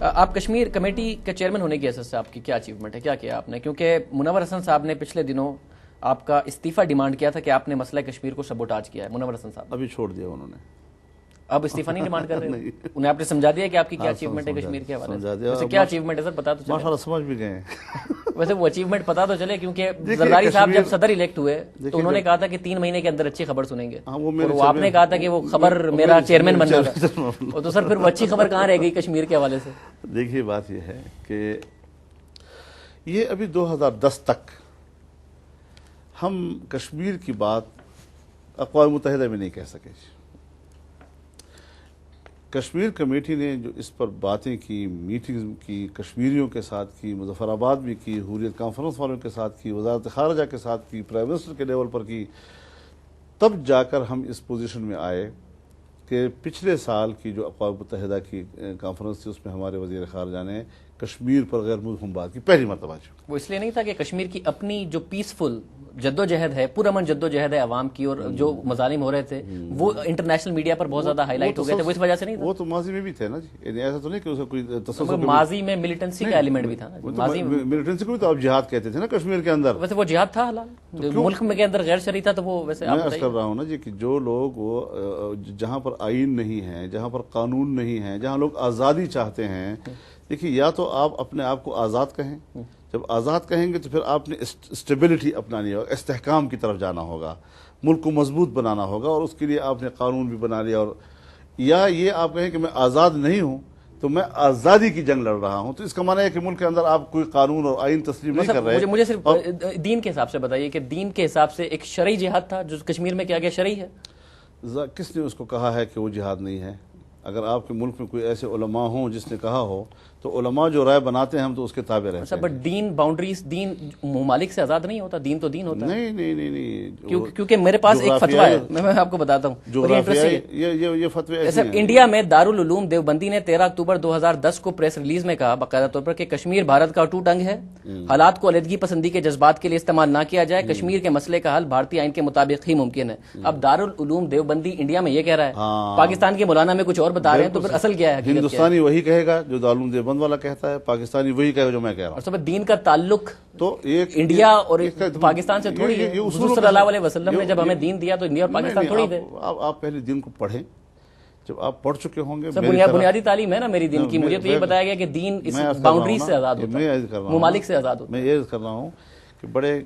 آپ کشمیر کمیٹی کے چیئرمین ہونے کی حیثیت سے آپ کی کیا اچیومنٹ ہے، کیا کیا آپ نے؟ کیونکہ منور حسن صاحب نے پچھلے دنوں آپ کا استعفیٰ ڈیمانڈ کیا تھا کہ آپ نے مسئلہ کشمیر کو سبوٹاج کیا ہے. منور حسن صاحب ابھی چھوڑ دیا انہوں نے، اب استعفیٰ نہیں ڈیمانڈ کر رہے ہیں؟ انہیں آپ نے سمجھا دیا کہ آپ کی کیا اچیومنٹ ہے کشمیر کے حوالے سے؟ ویسے کیا اچیومنٹ ہے سر، پتا تو چلے. ماشاءاللہ سمجھ بھی گئے ہیں. ویسے وہ اچیومنٹ پتا تو چلے، کیونکہ زرداری صاحب جب صدر الیکٹ ہوئے تو انہوں نے کہا تھا کہ 3 مہینے کے اندر اچھی خبر سنیں گے، اور آپ نے کہا تھا کہ وہ خبر میرا چیئرمین بننا تھا. تو سر پھر وہ اچھی خبر کہاں رہ گئی کشمیر کے حوالے سے؟ دیکھیے بات یہ ہے کہ یہ ابھی 2010 تک ہم کشمیر کی بات اقوام متحدہ میں نہیں کہہ سکے. کشمیر کمیٹی نے جو اس پر باتیں کی، میٹنگز کی، کشمیریوں کے ساتھ کی، مظفر آباد بھی کی، حریت کانفرنس والوں کے ساتھ کی، وزارت خارجہ کے ساتھ کی، پرائم منسٹر کے لیول پر کی، تب جا کر ہم اس پوزیشن میں آئے کہ پچھلے سال کی جو اقوام متحدہ کی کانفرنس تھی اس میں ہمارے وزیر خارجہ نے کشمیر پر غیر ملزم بات کی پہلی مرتبہ. وہ اس لیے نہیں تھا کہ کشمیر کی اپنی جو پیسفل جدوجہد ہے، پرامن جدوجہد ہے عوام کی، اور جو مظالم ہو رہے تھے وہ انٹرنیشنل میڈیا پر بہت زیادہ ہائی لائٹ ہو گئے تھے، وہ اس وجہ سے نہیں تھا؟ وہ تو ماضی میں بھی تھے نا جی، یعنی ایسا تو نہیں کہ اسے کوئی تصور، ماضی میں ملیٹنسی کا ایلیمنٹ بھی تھا نا. ماضی میں ملیٹنسی کو بھی تو آپ جہاد کہتے تھے نا کشمیر کے اندر. ویسے وہ جہاد تھا حلال، ملک میں کے اندر غیر شرعی تھا، تو وہ ویسے میں عرض کر رہا ہوں نا جی کہ جو لوگ وہ جہاں پر آئین نہیں ہے، جہاں پر قانون نہیں ہے، جہاں لوگ آزادی چاہتے ہیں، دیکھیے یا تو آپ اپنے آپ کو آزاد کہیں، جب آزاد کہیں گے تو پھر آپ نے اسٹیبلٹی اپنانی ہوگا، استحکام کی طرف جانا ہوگا، ملک کو مضبوط بنانا ہوگا، اور اس کے لیے آپ نے قانون بھی بنا لیا. اور یا یہ آپ کہیں کہ میں آزاد نہیں ہوں تو میں آزادی کی جنگ لڑ رہا ہوں، تو اس کا معنی ہے کہ ملک کے اندر آپ کوئی قانون اور آئین تسلیم نہیں کر رہے. مجھے صرف دین کے حساب سے بتائیے کہ دین کے حساب سے ایک شرعی جہاد تھا جو کشمیر میں کیا گیا، شرعی ہے؟ کس نے اس کو کہا ہے کہ وہ جہاد نہیں ہے؟ اگر آپ کے ملک میں کوئی ایسے علماء ہوں جس نے کہا ہو تو علماء جو رائے بناتے ہیں ہم تو اس کے تابع رہتے ہیں. بٹ دین باؤنڈریز، دین ممالک سے آزاد نہیں ہوتا، دین تو دین ہوتا ہے. نہیں کیونکہ میرے پاس ایک فتویٰ ہے، میں آپ کو بتاتا ہوں. یہ فتوی ایسے ہیں. انڈیا میں دارالعلوم دیوبندی نے 13 اکتوبر 2010 کو پریس ریلیز میں کہا باقاعدہ طور پر کہ کشمیر بھارت کا اٹوٹ انگ ہے، حالات کو علیحدگی پسندی کے جذبات کے لیے استعمال نہ کیا جائے، کشمیر کے مسئلے کا حل بھارتی آئین کے مطابق ہی ممکن ہے. اب دارالعلوم دیوبندی انڈیا میں یہ کہہ رہا ہے، پاکستان کے مولانا میں کچھ اور بتا رہے ہیں، تو پھر اصل کیا ہے؟ ہندوستانی وہی کہے گا جو دارالعلوم دیوبند والا کہتا ہے، پاکستانی وہی کہے گا جو میں کہہ رہا ہوں. اور سب دین کا تعلق تو انڈیا اور پاکستان سے تھوڑی ہے. حضور صلی اللہ علیہ وسلم نے جب ہمیں دین دیا تو انڈیا اور پاکستان تھوڑی تھے. آپ پہلے دین کو پڑھیں، جب آپ پڑھ چکے ہوں گے. بنیادی تعلیم ہے نا میری دین کی، مجھے تو یہ بتایا گیا کہ دین اس باؤنڈری سے آزاد ہوتا ہے، ممالک سے آزاد ہوتا ہے. میں یہ کر رہا ہوں کہ بڑے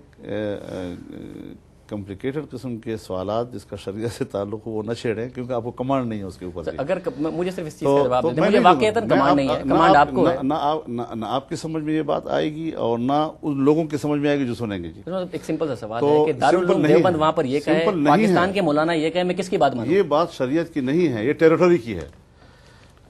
کمپلیکیٹڈ قسم کے سوالات جس کا شریعت سے تعلق ہو وہ نہ چھیڑیں، کیونکہ آپ کو کمانڈ نہیں ہے اس کے اوپر. اگر مجھے صرف اس چیز کا جواب دیں، مجھے واقعتاً کمانڈ نہیں ہے، کمانڈ آپ کو ہے. نہ آپ کی سمجھ میں یہ بات آئے گی اور نہ ان لوگوں کی سمجھ میں آئے گی جو سنیں گے. جی ایک سمپل سا سوال ہے کہ دارالعلوم دیوبند وہاں پر یہ کہے، پاکستان کے مولانا یہ کہے، میں کس کی بات مانوں؟ یہ بات شریعت کی نہیں ہے، یہ ٹیریٹری کی ہے.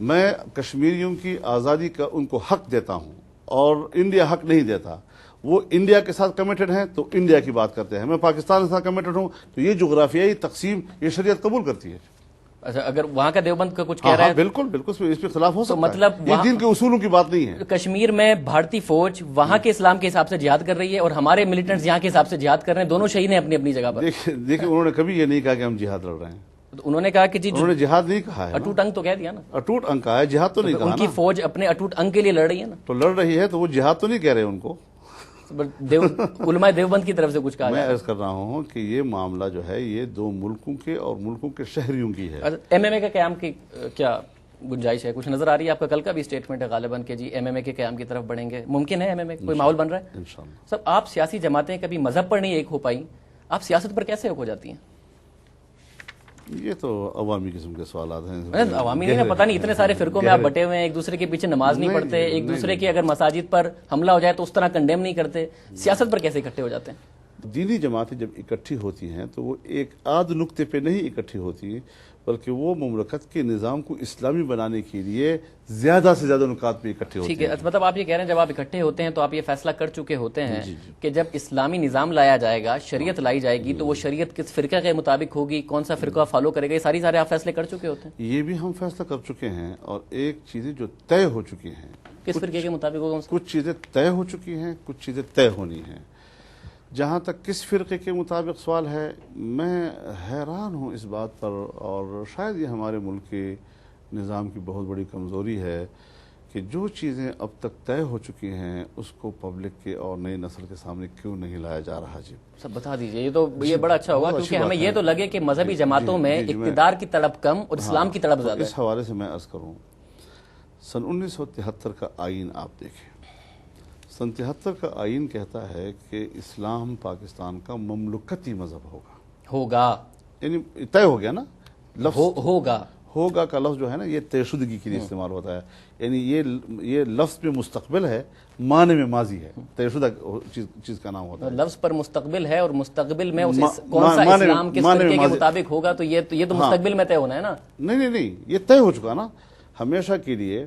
میں کشمیریوں کی آزادی کا ان کو حق دیتا ہوں اور انڈیا حق نہیں دیتا. وہ انڈیا کے ساتھ کمیٹڈ ہیں تو انڈیا کی بات کرتے ہیں، میں پاکستان کے ساتھ کمیٹڈ ہوں تو یہ جغرافیائی تقسیم یہ شریعت قبول کرتی ہے. اچھا، اگر وہاں کا دیوبند کا کچھ کہہ رہا ہے بالکل اس پہ خلاف ہو سکتا ہے، مطلب یہ دین کے اصولوں کی بات نہیں ہے. کشمیر میں بھارتی فوج وہاں کے اسلام کے حساب سے جہاد کر رہی ہے اور ہمارے ملیٹنٹس یہاں کے حساب سے جہاد کر رہے ہیں، دونوں شہید ہیں اپنی اپنی جگہ پر. دیکھیں انہوں نے کبھی یہ نہیں کہا کہ ہم جہاد لڑ رہے ہیں. انہوں نے کہا کہ جی انہوں نے جہاد نہیں کہا ہے، اٹوٹ انگ تو کہہ دیا نا. اٹوٹ انگ کہا ہے، جہاد تو نہیں کہا. ان کی فوج اپنے اٹوٹ انگ کے لیے لڑ رہی ہے نا، تو لڑ رہی ہے تو وہ جہاد تو نہیں کہہ رہے ان کو. علماء دیوبند کی طرف سے کچھ کہا. میں عرض کر رہا ہوں کہ یہ معاملہ جو ہے یہ دو ملکوں کے اور ملکوں کے شہریوں کی ہے. ایم ایم اے کا قیام کی کیا گنجائش ہے؟ کچھ نظر آ رہی ہے؟ آپ کا کل کا بھی اسٹیٹمنٹ ہے غالباً کہ جی ایم ایم اے کے قیام کی طرف بڑھیں گے، ممکن ہے ایم ایم اے کوئی ماحول بن رہا ہے؟ انشاءاللہ. سب آپ سیاسی جماعتیں کبھی مذہب پر نہیں ایک ہو پائیں، آپ سیاست پر کیسے ایک ہو جاتی ہیں؟ یہ تو عوامی قسم کے سوالات ہیں. عوامی نہیں نا، پتہ نہیں اتنے سارے فرقوں میں آپ بٹے ہوئے ہیں، ایک دوسرے کے پیچھے نماز نہیں پڑھتے، ایک دوسرے کی اگر مساجد پر حملہ ہو جائے تو اس طرح کنڈیم نہیں کرتے، سیاست پر کیسے اکٹھے ہو جاتے ہیں؟ دینی جماعتیں جب اکٹھی ہوتی ہیں تو وہ ایک آدھ نقطے پہ نہیں اکٹھی ہوتی، بلکہ وہ مملکت کے نظام کو اسلامی بنانے کے لیے زیادہ سے زیادہ نکات پہ اکٹھے ہوتے ہیں. ٹھیک ہے، مطلب آپ یہ کہہ رہے ہیں جب آپ اکٹھے ہوتے ہیں تو آپ یہ فیصلہ کر چکے ہوتے ہیں کہ جب اسلامی نظام لایا جائے گا، شریعت لائی جائے گی، تو وہ شریعت کس فرقہ کے مطابق ہوگی، کون سا فرقہ فالو کرے گا، یہ سارے آپ فیصلے کر چکے ہوتے ہیں. یہ بھی ہم فیصلہ کر چکے ہیں اور ایک چیزیں جو طے ہو چکی ہیں. کس فرقے کے مطابق ہوگا؟ کچھ چیزیں طے ہو چکی ہیں، کچھ چیزیں طے ہونی ہیں. جہاں تک کس فرقے کے مطابق سوال ہے، میں حیران ہوں اس بات پر، اور شاید یہ ہمارے ملک کے نظام کی بہت بڑی کمزوری ہے کہ جو چیزیں اب تک طے ہو چکی ہیں اس کو پبلک کے اور نئی نسل کے سامنے کیوں نہیں لایا جا رہا جی؟ سب بتا دیجئے، یہ بڑا اچھا ہوگا، بہت اچھی کیونکہ ہمیں بات یہ ہے۔ تو لگے کہ مذہبی جماعتوں میں اقتدار کی تڑپ کم اور اسلام کی تڑپ زیادہ ہے۔ اس حوالے سے میں عرض کروں، سن 1973 کا آئین آپ دیکھیں، سن 73 کا آئین کہتا ہے کہ اسلام پاکستان کا مملکتی مذہب ہوگا، یعنی طے ہو گیا نا، لفظ ہوگا کا لفظ جو ہے نا یہ طے شدگی کے لیے استعمال ہوتا ہے، یعنی یہ لفظ میں مستقبل ہے، معنی میں ماضی ہے، طے شدہ چیز کا نام ہوتا ہے۔ لفظ پر مستقبل ہے اور مستقبل میں کون سا اسلام کس طریقے کے مطابق ہوگا، تو یہ تو مستقبل میں طے ہونا ہے نا۔ نہیں، یہ طے ہو چکا نا ہمیشہ کے لیے۔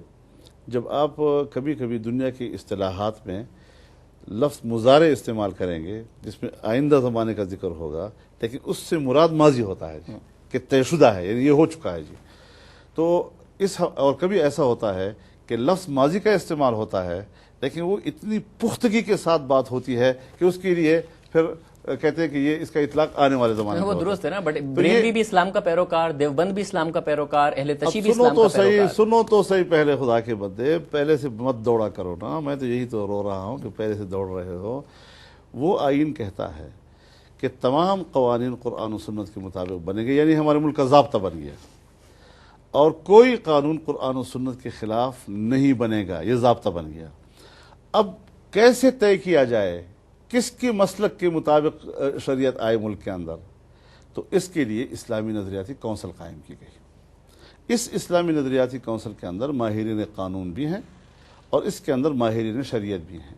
جب آپ کبھی کبھی دنیا کی اصطلاحات میں لفظ مضارع استعمال کریں گے جس میں آئندہ زمانے کا ذکر ہوگا، لیکن اس سے مراد ماضی ہوتا ہے جی، کہ طے شدہ ہے، یعنی یہ ہو چکا ہے جی۔ تو اور کبھی ایسا ہوتا ہے کہ لفظ ماضی کا استعمال ہوتا ہے لیکن وہ اتنی پختگی کے ساتھ بات ہوتی ہے کہ اس کے لیے پھر کہتے ہیں کہ یہ اس کا اطلاق آنے والے زمانے میں وہ درست ہے نا، بٹ بریلوی بھی اسلام کا پیروکار، دیوبند بھی اسلام کا پیروکار، اہل تشیع بھی اسلام کا پیروکار۔ سنو تو صحیح پہلے، خدا کے بندے پہلے سے مت دوڑا کرو نا، میں تو یہی تو رو رہا ہوں کہ پہلے سے دوڑ رہے ہو۔ وہ آئین کہتا ہے کہ تمام قوانین قرآن و سنت کے مطابق بنے گے، یعنی ہمارے ملک کا ضابطہ بن گیا، اور کوئی قانون قرآن و سنت کے خلاف نہیں بنے گا، یہ ضابطہ بن گیا۔ اب کیسے طے کیا جائے کس کے مسلک کے مطابق شریعت آئے ملک کے اندر؟ تو اس کے لیے اسلامی نظریاتی کونسل قائم کی گئی۔ اس اسلامی نظریاتی کونسل کے اندر ماہرین قانون بھی ہیں اور اس کے اندر ماہرین شریعت بھی ہیں،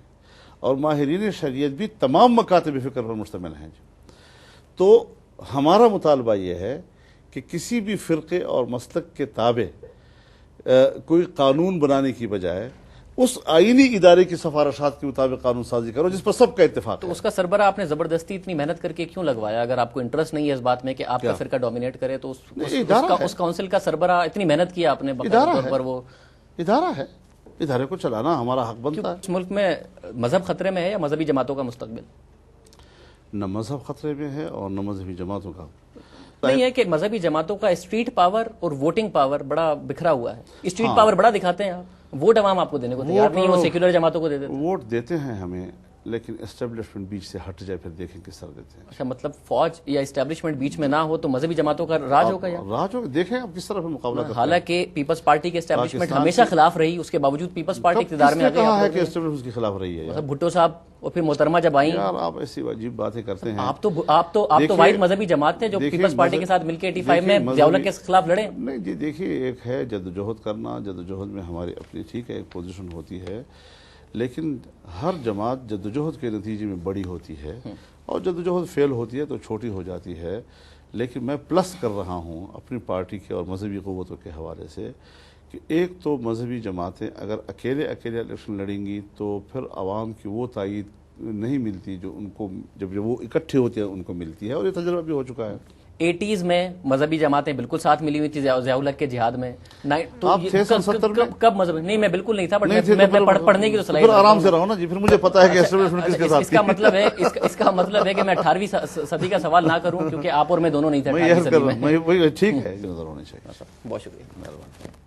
اور ماہرین شریعت بھی تمام مکاتب فکر پر مشتمل ہیں۔ تو ہمارا مطالبہ یہ ہے کہ کسی بھی فرقے اور مسلک کے تابع کوئی قانون بنانے کی بجائے اس آئینی ادارے کی سفارشات کے مطابق قانون سازی کرو جس پر سب کا اتفاق ہے۔ تو اس کا سربراہ آپ نے زبردستی اتنی محنت کر کے کیوں لگوایا؟ اگر آپ کو انٹرسٹ نہیں ہے اس بات میں کہ آپ کا فرقہ ڈومینیٹ کرے تو اس کونسل کا سربراہ اتنی محنت کیا آپ نے پر وہ ادارہ ہے، ادارے کو چلانا ہمارا حق بنتا ہے۔ اس ملک میں مذہب خطرے میں ہے یا مذہبی جماعتوں کا مستقبل؟ نہ مذہب خطرے میں ہے اور نہ مذہبی جماعتوں کا۔ نہیں ہے کہ مذہبی جماعتوں کا اسٹریٹ پاور اور ووٹنگ پاور بڑا بکھرا ہوا ہے، اسٹریٹ پاور بڑا دکھاتے ہیں آپ، ووٹ عوام آپ کو دینے کو تیار نہیں، وہ سیکولر جماعتوں کو دے دیتے ہیں۔ ووٹ دیتے ہیں ہمیں، لیکن اسٹیبلشمنٹ بیچ سے ہٹ جائے پھر دیکھیں کس طرح دیتے ہیں۔ اچھا، مطلب فوج یا اسٹیبلشمنٹ بیچ میں نہ ہو تو مذہبی جماعتوں کا راج ہوگا یا راج ہوگا؟ دیکھیں اب کس طرح پھر مقابلہ کرتے ہیں۔ حالانکہ پیپلز پارٹی کے اسٹیبلشمنٹ ہمیشہ خلاف رہی، اس کے باوجود پیپلز پارٹی اقتدار میں آ گئی۔ کہا ہے کہ اسٹیبلشمنٹ اس کے خلاف رہی ہے؟ مطلب بھٹو صاحب اور پھر محترمہ جب آئیں، یار آپ ایسی عجیب باتیں کرتے ہیں۔ آپ تو واحد مذہبی جماعت تھے جو پیپلز پارٹی کے ساتھ مل کے 85 میں ضیاء الحق کے خلاف لڑے۔ نہیں جی، دیکھیے ایک ہے جدوجہد کرنا، جدوجہد میں ہماری اپنی ٹھیک ہے ایک پوزیشن ہوتی ہے، لیکن ہر جماعت جدوجہد کے نتیجے میں بڑی ہوتی ہے اور جدوجہد فیل ہوتی ہے تو چھوٹی ہو جاتی ہے۔ لیکن میں پلس کر رہا ہوں اپنی پارٹی کے اور مذہبی قوتوں کے حوالے سے کہ ایک تو مذہبی جماعتیں اگر اکیلے الیکشن لڑیں گی تو پھر عوام کی وہ تائید نہیں ملتی جو ان کو جب وہ اکٹھے ہوتے ہیں ان کو ملتی ہے، اور یہ تجربہ بھی ہو چکا ہے۔ 80s میں مذہبی جماعتیں بالکل ساتھ ملی ہوئی تھی ضیاء الحق کے جہاد میں۔ آپ تھے سن 70 میں؟ کب مذہبی؟ نہیں میں بالکل نہیں تھا، بٹ میں پڑھنے کی تو صلاحیت پھر آرام سے رہو نا جی، پھر مجھے پتا ہے کہ اسٹیبلشمنٹ کس کے ساتھ۔ اس کا مطلب ہے کہ میں 18ویں صدی کا سوال نہ کروں کیونکہ آپ اور میں دونوں نہیں تھے 18ویں صدی میں۔ ٹھیک ہے، نظر ہونی چاہیے۔ بہت شکریہ، مہربانی۔